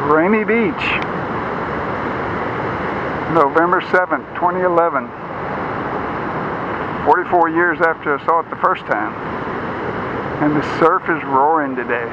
Ramey Beach, November 7th, 2011. 44 years after I saw it the first time. And the surf is roaring today.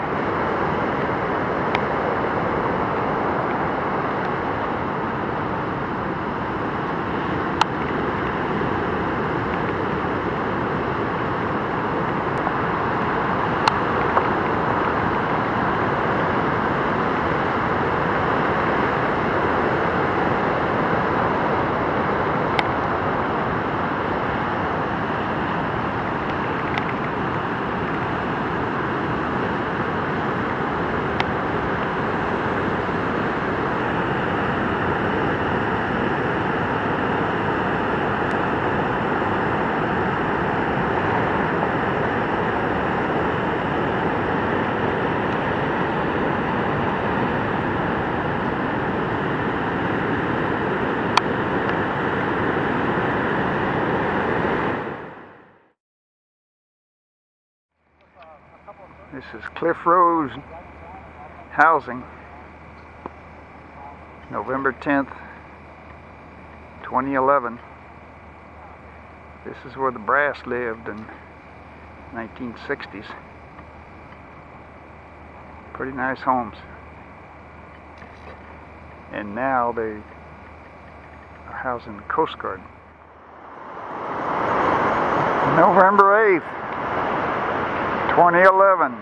This is Cliff Rose Housing, November 10th, 2011. This is where the Brass lived in 1960s. Pretty nice homes. And now they are housing the Coast Guard. November 8th, 2011,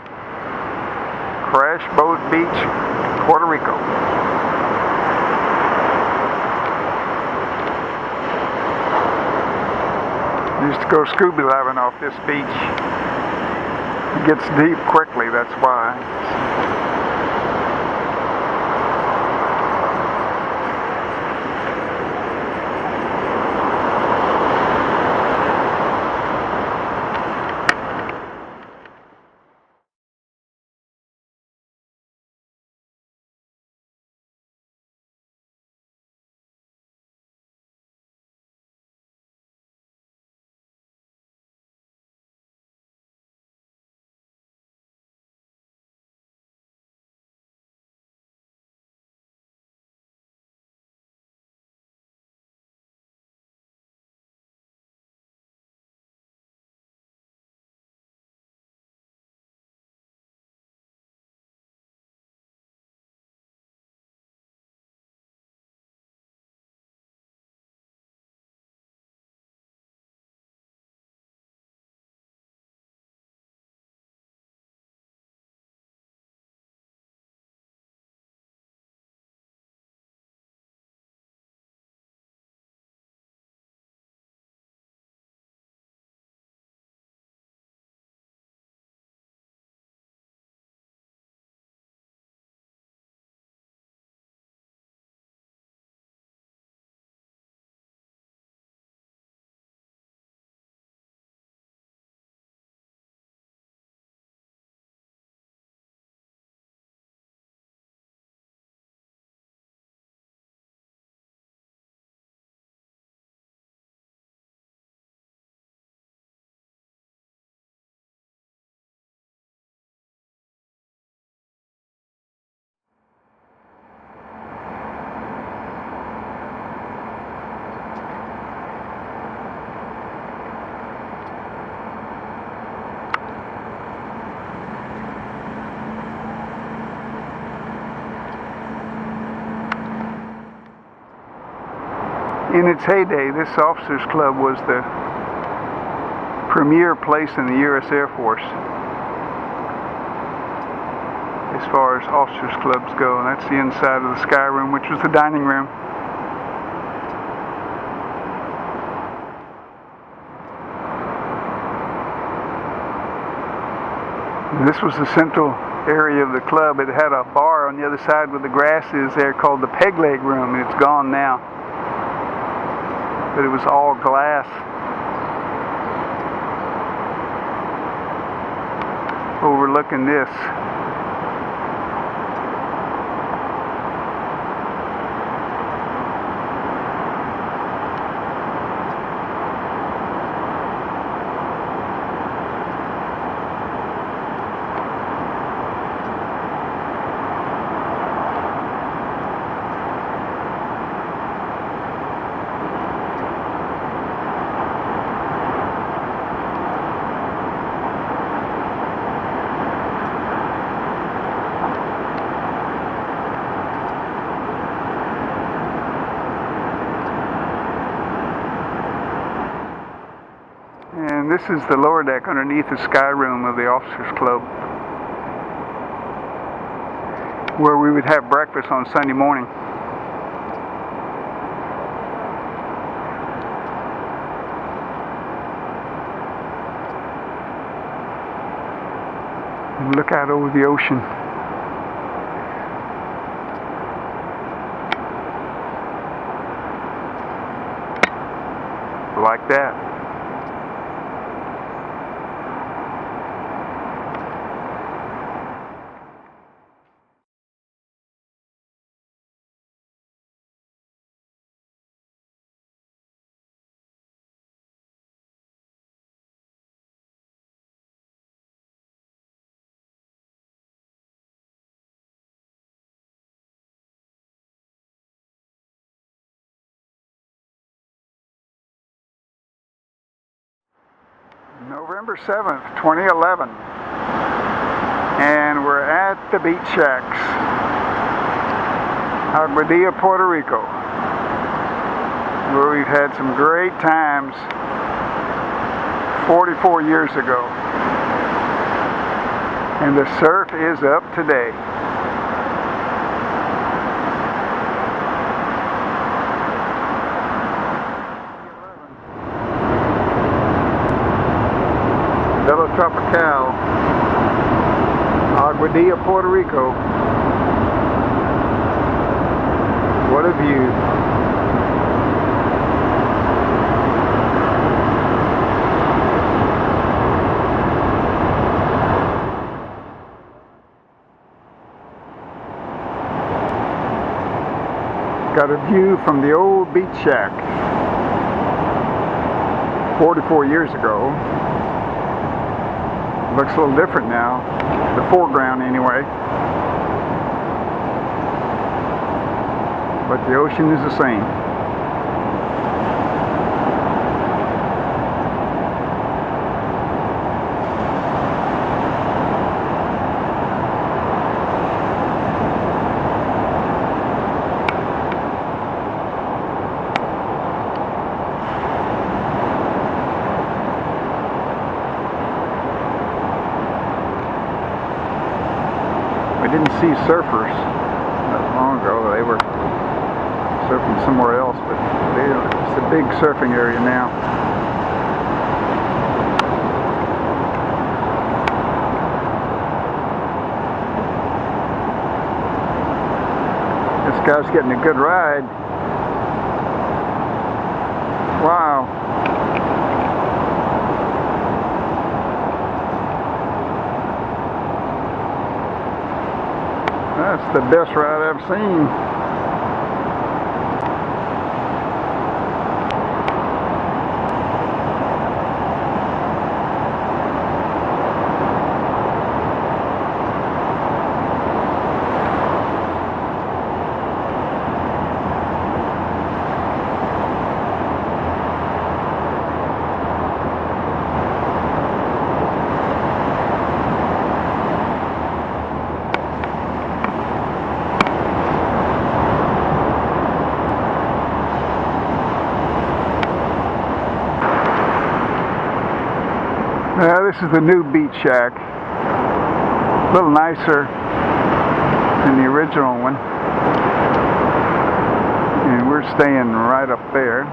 Crash Boat Beach, Puerto Rico. Used to go scuba diving off this beach. It gets deep quickly, that's why. In its heyday, this officers' club was the premier place in the U.S. Air Force as far as officers' clubs go. And that's the inside of the Sky Room, which was the dining room. And this was the central area of the club. It had a bar on the other side where the grass is there called the Peg Leg Room, and it's gone now. But it was all glass. Overlooking this. This is the lower deck underneath the sky room of the officers club, where we would have breakfast on Sunday morning. And look out over the ocean. Like that. November 7th, 2011, and we're at the beach shacks, Aguadilla, Puerto Rico, where we've had some great times 44 years ago, and the surf is up today. Tropical, Aguadilla, Puerto Rico. What a view. Got a view from the old beach shack 44 years ago. Looks a little different now, the foreground anyway. But the ocean is the same. Didn't see surfers not long ago. They were surfing somewhere else, but it's a big surfing area now. This guy's getting a good ride. Wow. That's the best ride I've seen. This is the new beach shack. A little nicer than the original one. And we're staying right up there,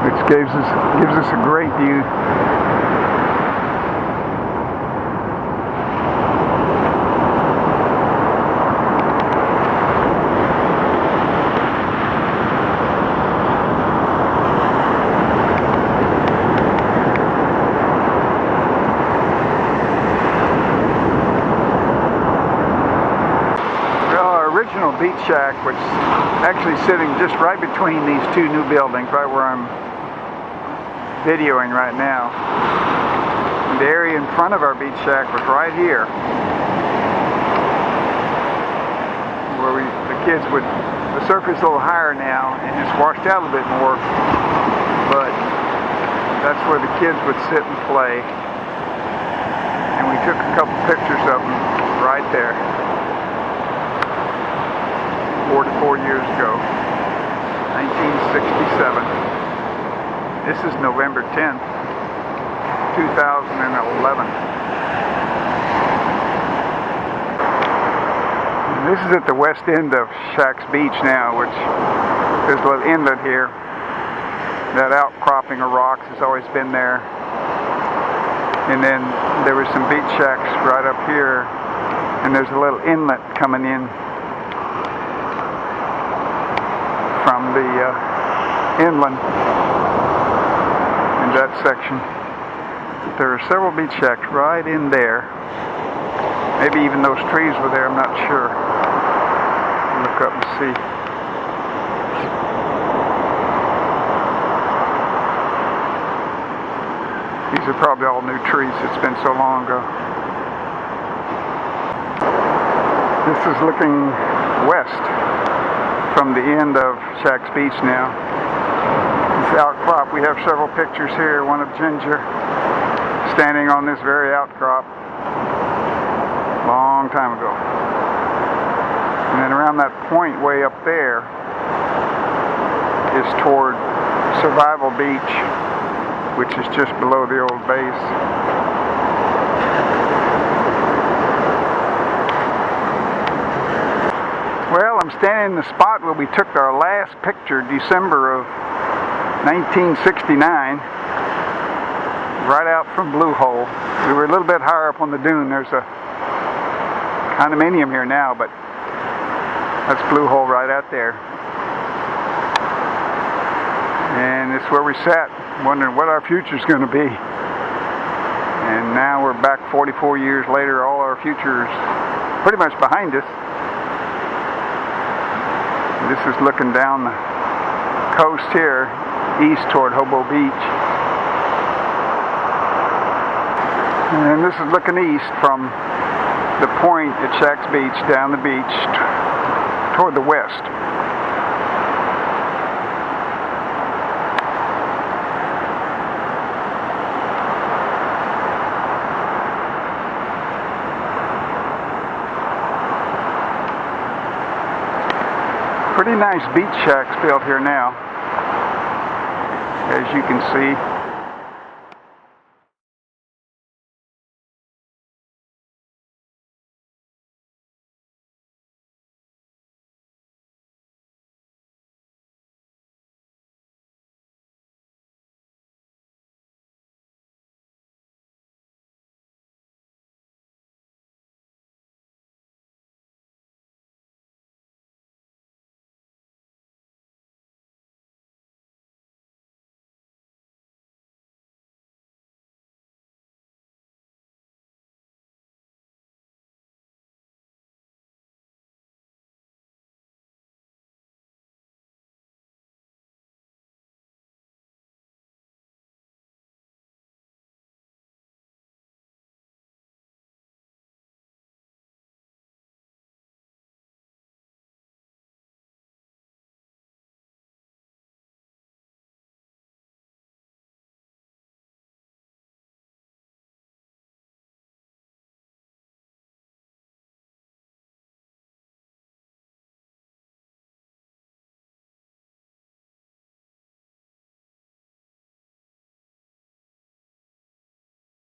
which gives us a great view. Original beach shack was actually sitting just right between these two new buildings, right where I'm videoing right now. The area in front of our beach shack was right here, where the kids would, the surface is a little higher now and it's washed out a little bit more, but that's where the kids would sit and play. And we took a couple pictures of them right there. 44 years ago, 1967. This is November 10th, 2011. And this is at the west end of Shack's Beach now, which there's a little inlet here. That outcropping of rocks has always been there. And then there were some beach shacks right up here, and there's a little inlet coming in from the inland in that section. There are several beach shacks right in there. Maybe even those trees were there, I'm not sure. Look up and see. These are probably all new trees. It's been so long ago. This is looking west from the end of Shack's Beach now. This outcrop, we have several pictures here. One of Ginger standing on this very outcrop long time ago. And then around that point way up there is toward Survival Beach, which is just below the old base. Well, I'm standing in the spot where we took our last picture, December of 1969, right out from Blue Hole. We were a little bit higher up on the dune. There's a condominium here now, but that's Blue Hole right out there. And it's where we sat, wondering what our future's going to be. And now we're back 44 years later. All our future's pretty much behind us. This is looking down the coast here, east toward Hobo Beach. And this is looking east from the point at Shack's Beach, down the beach toward the west. Pretty nice beach shacks built here now, as you can see.